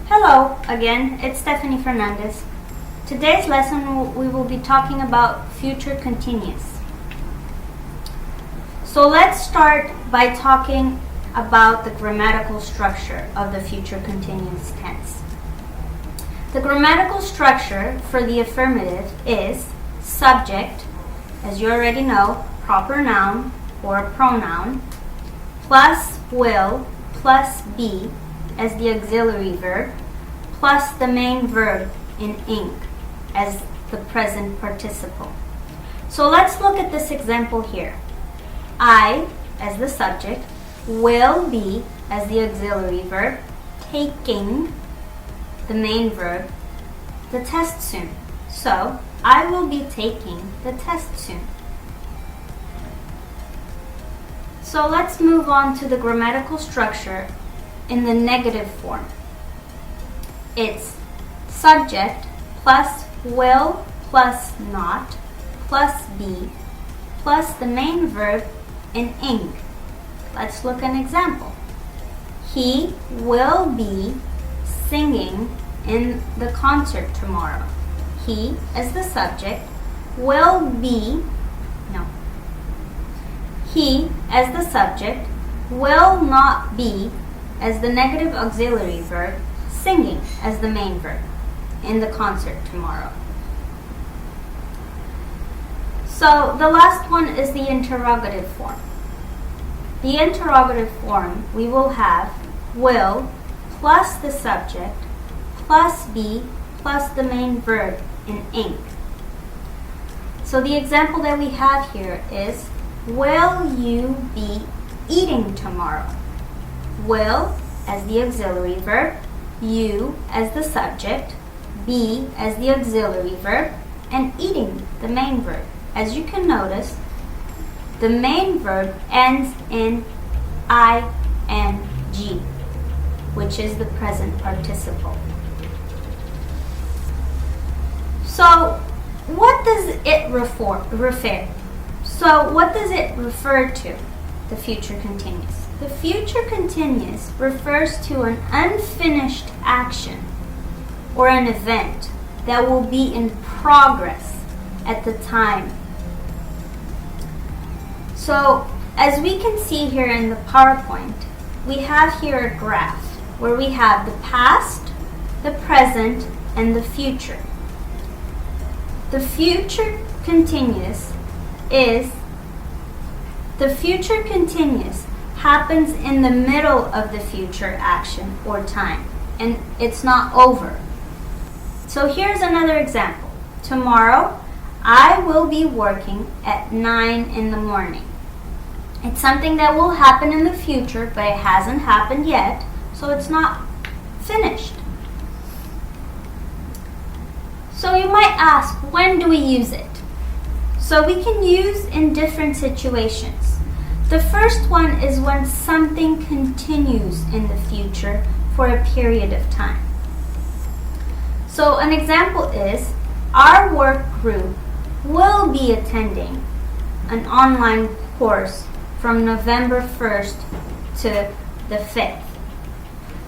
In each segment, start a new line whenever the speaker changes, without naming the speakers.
Hello again, it's Stephanie Fernandez. Today's lesson we will be talking about future continuous. So let's start by talking about the grammatical structure of the future continuous tense. The grammatical structure for the affirmative is subject, as you already know, proper noun or pronoun, plus will plus be as the auxiliary verb, plus the main verb in ing as the present participle. So let's look at this example here. I as the subject, will be as the auxiliary verb, taking the main verb, the test soon. So I will be taking the test soon. So let's move on to the grammatical structure in the negative form. It's subject plus will plus not plus be plus the main verb in ing. Let's look at an example. He will be singing in the concert tomorrow. He as the subject, will be, he as the subject, will not be as the negative auxiliary verb, singing as the main verb in the concert tomorrow. So the last one is the interrogative form. The interrogative form, we will have will plus the subject plus be plus the main verb in ing. So the example that we have here is, will you be eating tomorrow? Will as the auxiliary verb, you as the subject, be as the auxiliary verb, and eating the main verb. As you can notice, the main verb ends in ing, which is the present participle. So what does it refer? So what does it refer to, the future continuous? The future continuous refers to an unfinished action or an event that will be in progress at the time. So as we can see here in the PowerPoint, we have here a graph where we have the past, the present, and the future. The future continuous happens in the middle of the future action or time, and it's not over. So here's another example. Tomorrow, I will be working at 9 in the morning. It's something that will happen in the future, but it hasn't happened yet, so it's not finished. So you might ask, when do we use it? So we can use in different situations. The first one is when something continues in the future for a period of time. So an example is, our work group will be attending an online course from November 1st to the 5th.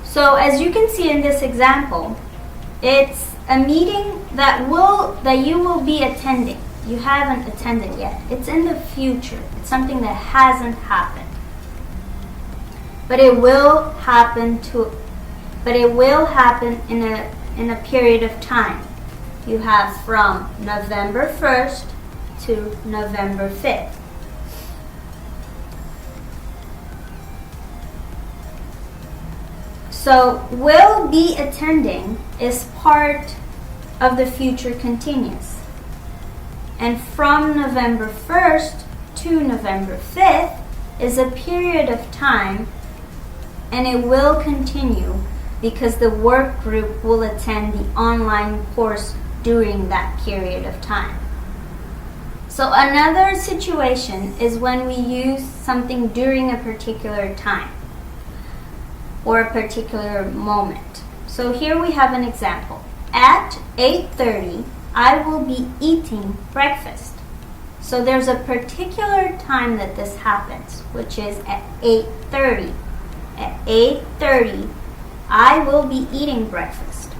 So as you can see in this example, it's a meeting that you will be attending. You haven't attended yet. It's in the future. It's something that hasn't happened. But it will happen in a period of time. You have from November 1st to November 5th. So will be attending is part of the future continuous. And from November 1st to November 5th is a period of time, and it will continue because the work group will attend the online course during that period of time. So another situation is when we use something during a particular time or a particular moment. So here we have an example. At 8:30, I will be eating breakfast. So there's a particular time that this happens, which is at 8:30. At 8:30, I will be eating breakfast.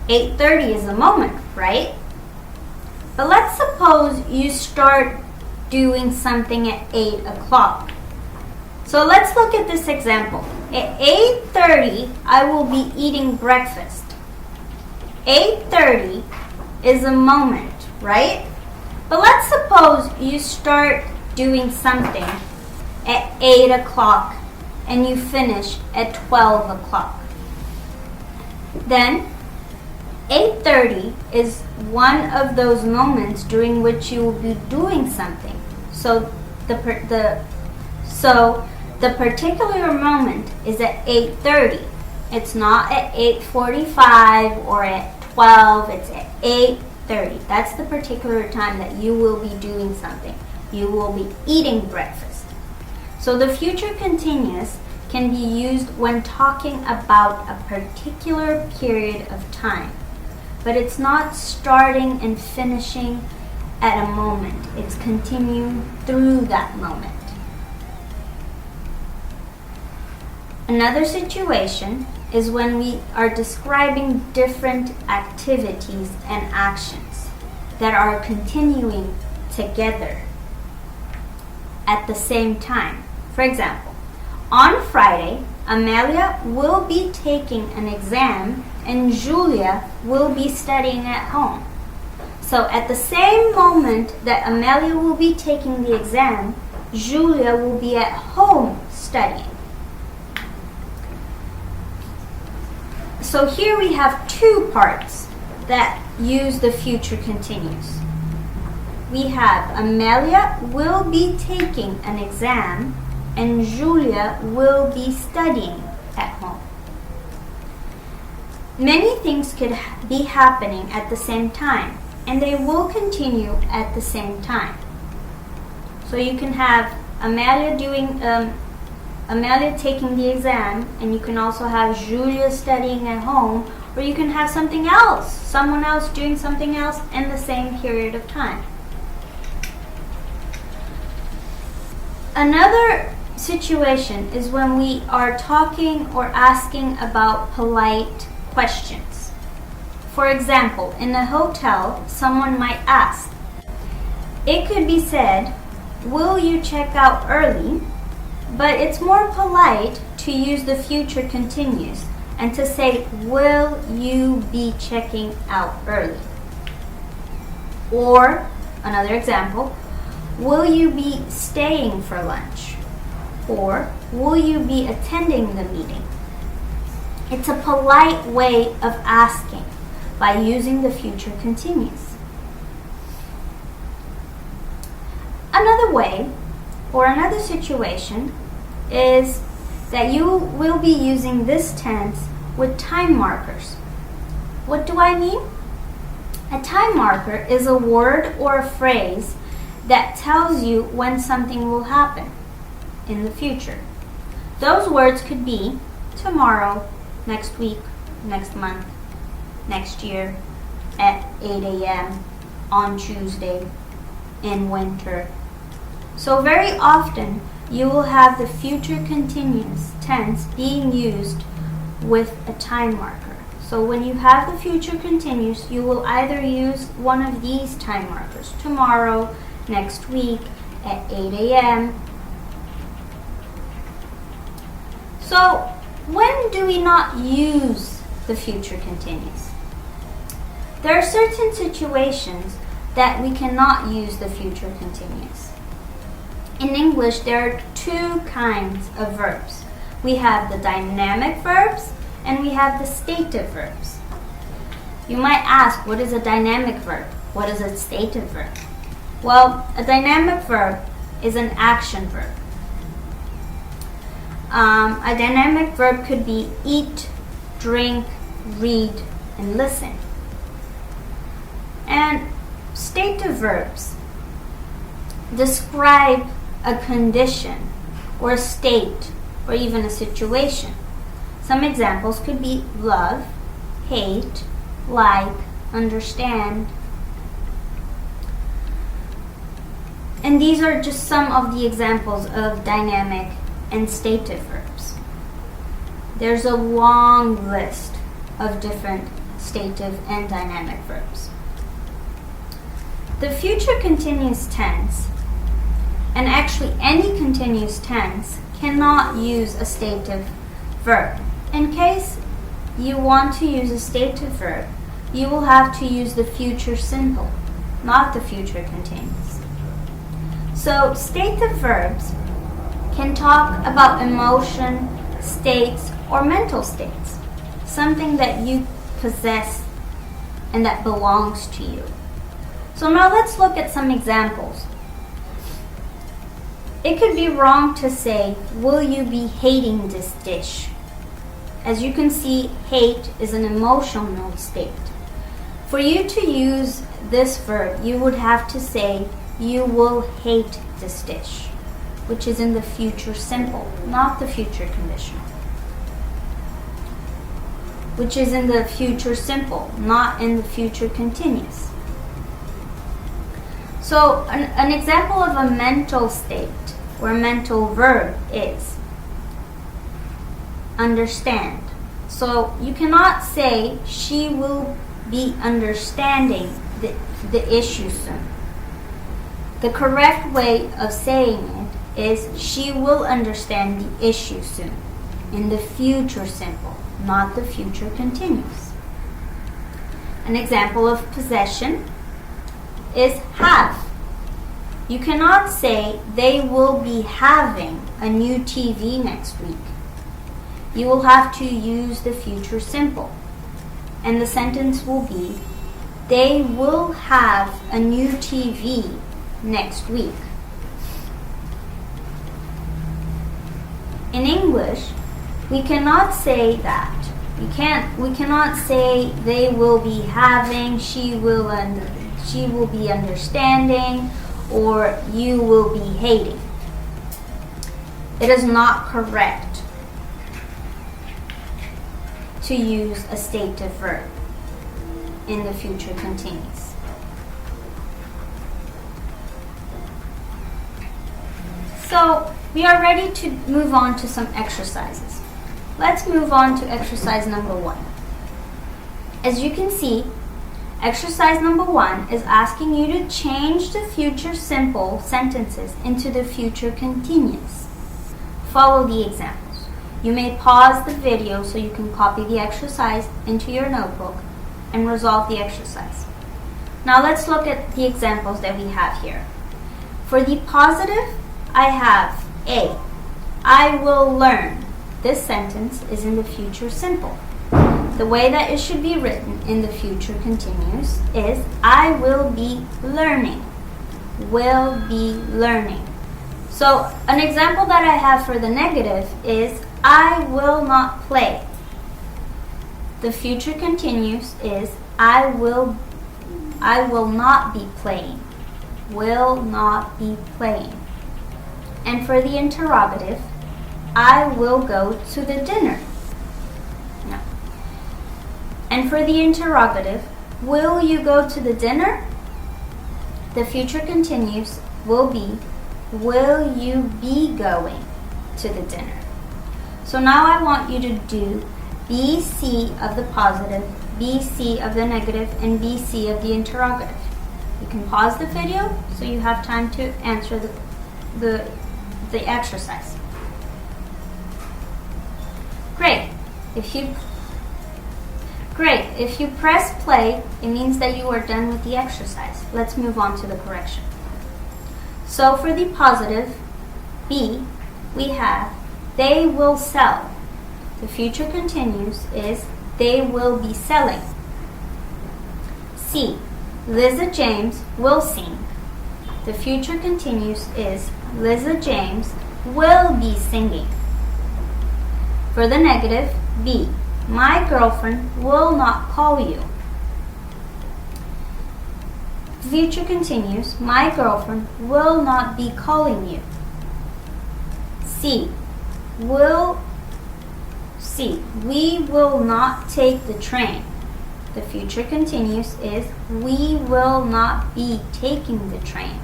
8:30 is a moment, right? But let's suppose you start doing something at 8 o'clock. So let's look at this example. At 8:30, I will be eating breakfast. 8:30 is a moment, right? But let's suppose you start doing something at 8 o'clock and you finish at 12 o'clock. Then 8:30 is one of those moments during which you will be doing something. So the particular moment is at 8:30. It's not at 8:45 or at 12. It's at 8:30. That's the particular time that you will be doing something. You will be eating breakfast. So the future continuous can be used when talking about a particular period of time. But it's not starting and finishing at a moment. It's continuing through that moment. Another situation is when we are describing different activities and actions that are continuing together at the same time. For example, on Friday, Amelia will be taking an exam and Julia will be studying at home. So at the same moment that Amelia will be taking the exam, Julia will be at home studying. So here we have two parts that use the future continuous. We have Amelia will be taking an exam and Julia will be studying at home. Many things could be happening at the same time, and they will continue at the same time. So you can have Amelia taking the exam, and you can also have Julia studying at home, or you can have something else, someone else doing something else in the same period of time. Another situation is when we are talking or asking about polite questions. For example, in a hotel, someone might ask. It could be said, "Will you check out early?" But it's more polite to use the future continuous and to say, "Will you be checking out early?" Or, another example, "Will you be staying for lunch?" Or, "Will you be attending the meeting?" It's a polite way of asking by using the future continuous. Another way, or another situation, is that you will be using this tense with time markers. What do I mean? A time marker is a word or a phrase that tells you when something will happen in the future. Those words could be tomorrow, next week, next month, next year, at 8 a.m., on Tuesday, in winter. So very often you will have the future continuous tense being used with a time marker. So when you have the future continuous, you will either use one of these time markers, tomorrow, next week, at 8 a.m. So when do we not use the future continuous? There are certain situations that we cannot use the future continuous. In English, there are two kinds of verbs. We have the dynamic verbs and we have the stative verbs. You might ask, what is a dynamic verb? What is a stative verb? Well, a dynamic verb is an action verb. A dynamic verb could be eat, drink, read, and listen. And stative verbs describe a condition or a state or even a situation. Some examples could be love, hate, like, understand. And these are just some of the examples of dynamic and stative verbs. there's a long list of different stative and dynamic verbs. The future continuous tense, and actually any continuous tense, cannot use a stative verb. In case you want to use a stative verb, you will have to use the future simple, not the future continuous. So stative verbs can talk about emotion, states, or mental states, something that you possess and that belongs to you. So now let's look at some examples. It could be wrong to say, will you be hating this dish? As you can see, hate is an emotional state. For you to use this verb, you would have to say, you will hate this dish, which is in the future simple, not the future conditional. Which is in the future simple, not in the future continuous. So an example of a mental state or a mental verb is understand. So you cannot say she will be understanding the issue soon. The correct way of saying it is she will understand the issue soon in the future simple, not the future continuous. An example of possession is have. You cannot say they will be having a new TV next week. You will have to use the future simple. And the sentence will be, they will have a new TV next week. In English, we cannot say that. We cannot say they will be having, she will be understanding, or you will be hating. It is not correct to use a stative verb in the future continuous. So we are ready to move on to some exercises. Let's move on to exercise number 1. As you can see, exercise number 1 is asking you to change the future simple sentences into the future continuous. Follow the examples. You may pause the video so you can copy the exercise into your notebook and resolve the exercise. Now let's look at the examples that we have here. For the positive, I have A, I will learn. This sentence is in the future simple. The way that it should be written in the future continuous is I will be learning. Will be learning. So an example that I have for the negative is I will not play. The future continuous is I will not be playing. Will not be playing. And for the interrogative, I will go to the dinner. No. And for the interrogative, will you go to the dinner? The future continuous will be, will you be going to the dinner? So now I want you to do BC of the positive, BC of the negative, and BC of the interrogative. You can pause the video so you have time to answer the exercise. Great. If you press play, it means that you are done with the exercise. Let's move on to the correction. So for the positive, B, we have they will sell. The future continuous is they will be selling. C, Liza James will sing. The future continuous is Liza James will be singing. For the negative, B, my girlfriend will not call you. Future continuous, my girlfriend will not be calling you. C, we will not take the train. The future continuous is we will not be taking the train.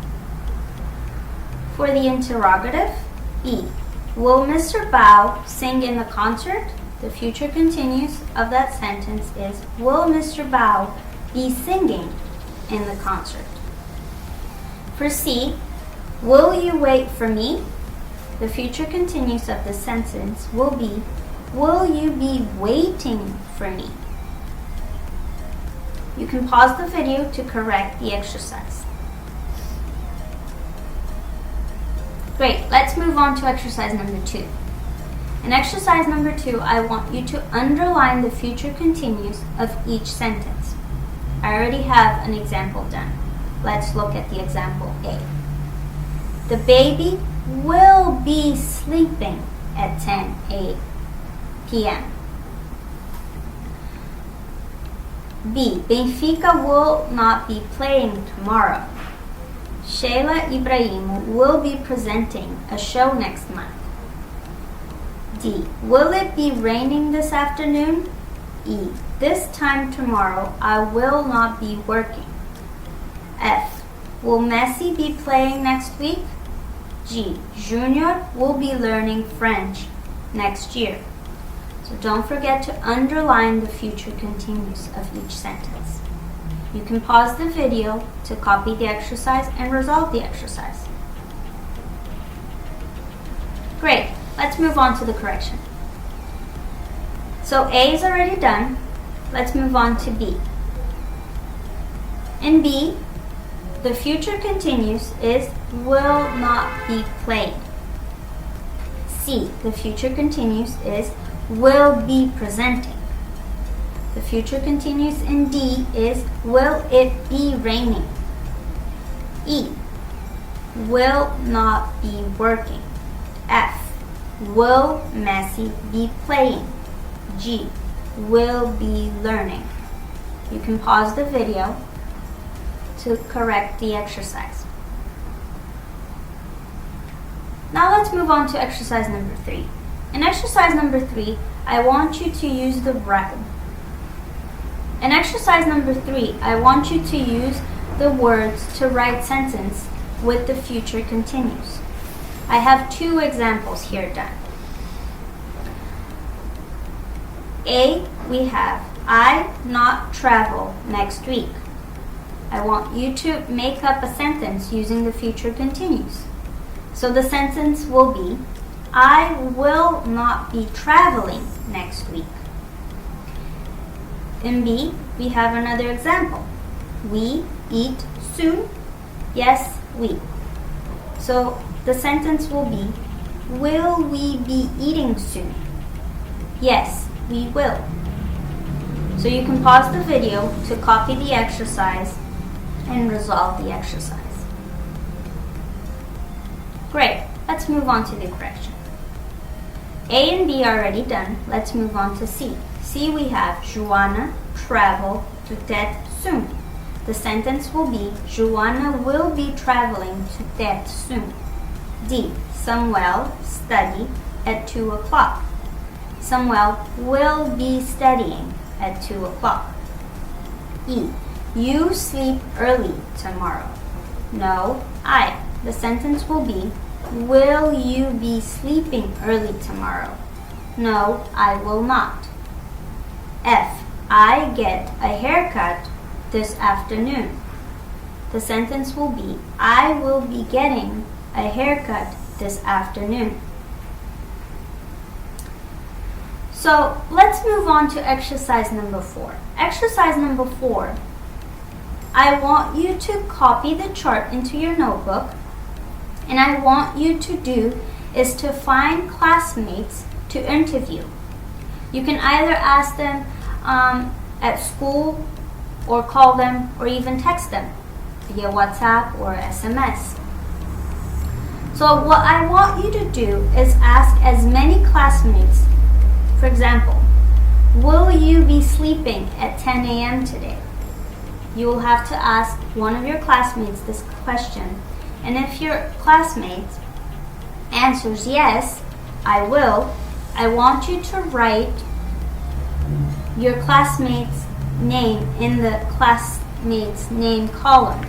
For the interrogative, E, will Mr. Bao sing in the concert? the future continuous of that sentence is, will Mr. Bao be singing in the concert? For C, will you wait for me? The future continuous of the sentence will be, will you be waiting for me? You can pause the video to correct the exercise. Great, let's move on to exercise number 2. In exercise number 2, I want you to underline the future continuous of each sentence. I already have an example done. Let's look at the example A. The baby will be sleeping at 10 p.m. B. Benfica will not be playing tomorrow. Sheila Ibrahim will be presenting a show next month. D. Will it be raining this afternoon? E. This time tomorrow I will not be working. F. Will Messi be playing next week? G. Junior will be learning French next year. So don't forget to underline the future continuous of each sentence. You can pause the video to copy the exercise and resolve the exercise. Great, let's move on to the correction. So A is already done. Let's move on to B. In B, the future continuous is will not be played. C, the future continuous is will be presenting. The future continuous in D is will it be raining. E, will not be working. F, will Messi be playing. G, will be learning. You can pause the video to correct the exercise. Now let's move on to exercise number 3. In exercise number 3, I want you to use the words to write sentence with the future continuous. I have 2 examples here done. A, we have I not travel next week. I want you to make up a sentence using the future continuous. So the sentence will be, I will not be traveling next week. In B, we have another example. We eat soon. Yes, we. So the sentence will be, will we be eating soon? Yes, we will. So you can pause the video to copy the exercise and resolve the exercise. Great, let's move on to the correction. A and B are already done. Let's move on to C. C, we have Joanna travel to TED soon. The sentence will be, Joanna will be traveling to TED soon. D, Samuel study at 2 o'clock. Samuel will be studying at 2 o'clock. E, you sleep early tomorrow. No, I. The sentence will be, will you be sleeping early tomorrow? No, I will not. F, I get a haircut this afternoon. The sentence will be, I will be getting a haircut this afternoon. So let's move on to exercise number 4. Exercise number 4, I want you to copy the chart into your notebook, and I want you to do is to find classmates to interview. You can either ask them at school, or call them, or even text them via WhatsApp or SMS. So what I want you to do is ask as many classmates. For example, will you be sleeping at 10 a.m. today? You will have to ask one of your classmates this question, and if your classmate answers yes, I will, I want you to write your classmate's name in the classmate's name column.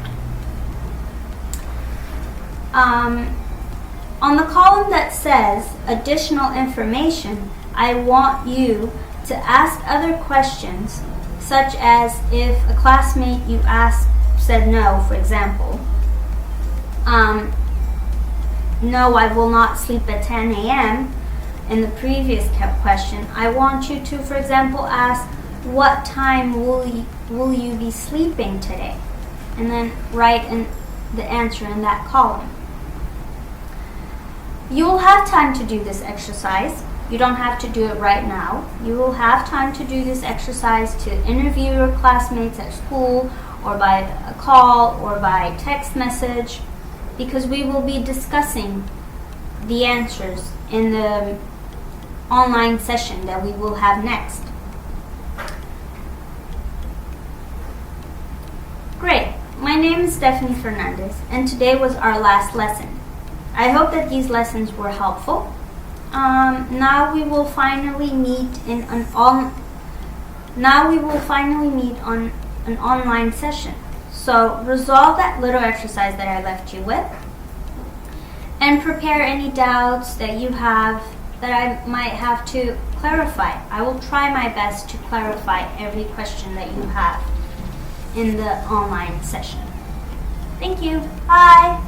On the column that says additional information, I want you to ask other questions, such as if a classmate you asked said no, for example. No, I will not sleep at 10 a.m. in the previous question. I want you to, for example, ask, what time will you be sleeping today? And then write in the answer in that column. You will have time to do this exercise. You don't have to do it right now. You will have time to do this exercise to interview your classmates at school, or by a call, or by text message, because we will be discussing the answers in the online session that we will have next. Great. My name is Stephanie Fernandez, and today was our last lesson. I hope that these lessons were helpful. Now we will finally meet on an online session. So resolve that little exercise that I left you with, and prepare any doubts that you have that I might have to clarify. I will try my best to clarify every question that you have in the online session. Thank you. Bye.